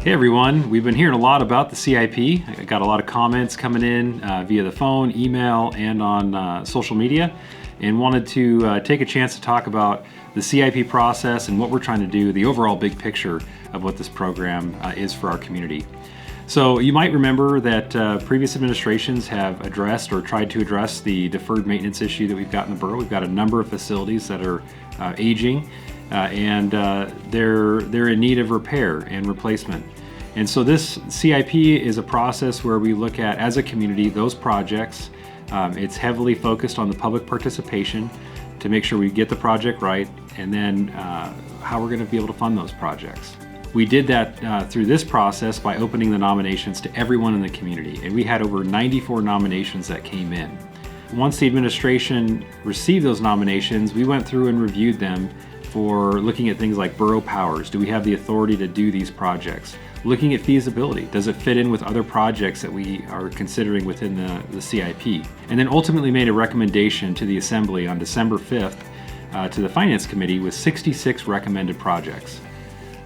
Hey everyone, we've been hearing a lot about the CIP. I got a lot of comments coming in via the phone, email, and on social media, and wanted to take a chance to talk about the CIP process and what we're trying to do, the overall big picture of what this program is for our community. So you might remember that previous administrations have addressed or tried to address the deferred maintenance issue that we've got in the borough. We've got a number of facilities that are aging and they're in need of repair and replacement. And so this CIP is a process where we look at, as a community, those projects. It's heavily focused on the public participation to make sure we get the project right, and then how we're going to be able to fund those projects. We did that through this process by opening the nominations to everyone in the community, and we had over 94 nominations that came in. Once the administration received those nominations, we went through and reviewed them for looking at things like borough powers. Do we have the authority to do these projects? Looking at feasibility. Does it fit in with other projects that we are considering within the CIP? And then ultimately made a recommendation to the Assembly on December 5th to the Finance Committee with 66 recommended projects.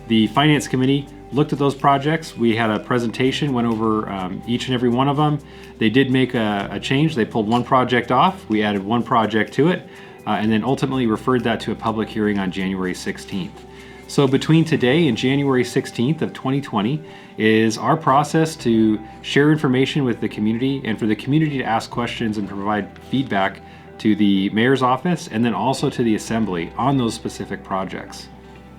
The Finance Committee looked at those projects. We had a presentation, went over each and every one of them. They did make a change. They pulled one project off. We added one project to it, and then ultimately referred that to a public hearing on January 16th. So between today and January 16th of 2020 is our process to share information with the community and for the community to ask questions and provide feedback to the mayor's office and then also to the Assembly on those specific projects.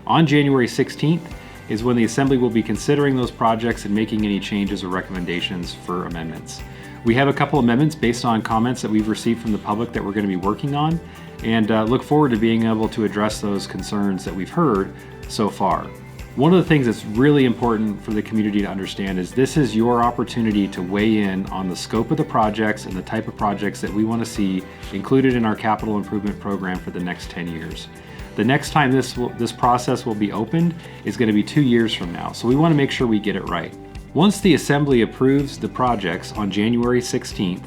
On January 16th is when the Assembly will be considering those projects and making any changes or recommendations for amendments. We have a couple amendments based on comments that we've received from the public that we're going to be working on, and look forward to being able to address those concerns that we've heard so far. One of the things that's really important for the community to understand is this is your opportunity to weigh in on the scope of the projects and the type of projects that we want to see included in our capital improvement program for the next 10 years. The next time this process will be opened is going to be 2 years from now, so we want to make sure we get it right. Once the Assembly approves the projects on January 16th,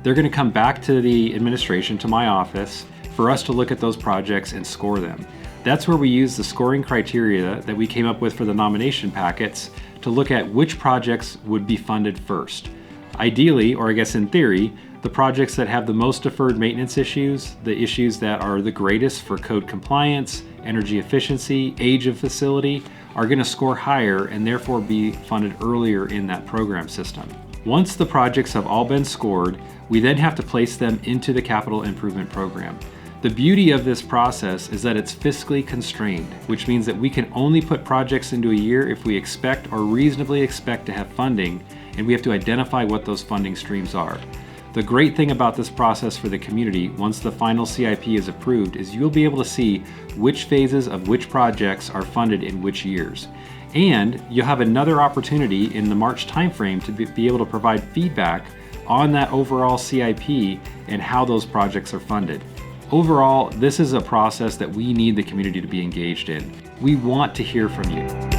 they're going to come back to the administration, to my office, for us to look at those projects and score them. That's where we use the scoring criteria that we came up with for the nomination packets to look at which projects would be funded first. Ideally, or I guess in theory, the projects that have the most deferred maintenance issues, the issues that are the greatest for code compliance, energy efficiency, age of facility, are going to score higher and therefore be funded earlier in that program system. Once the projects have all been scored, we then have to place them into the capital improvement program. The beauty of this process is that it's fiscally constrained, which means that we can only put projects into a year if we expect or reasonably expect to have funding, and we have to identify what those funding streams are. The great thing about this process for the community, once the final CIP is approved, is you'll be able to see which phases of which projects are funded in which years. And you'll have another opportunity in the March timeframe to be able to provide feedback on that overall CIP and how those projects are funded. Overall, this is a process that we need the community to be engaged in. We want to hear from you.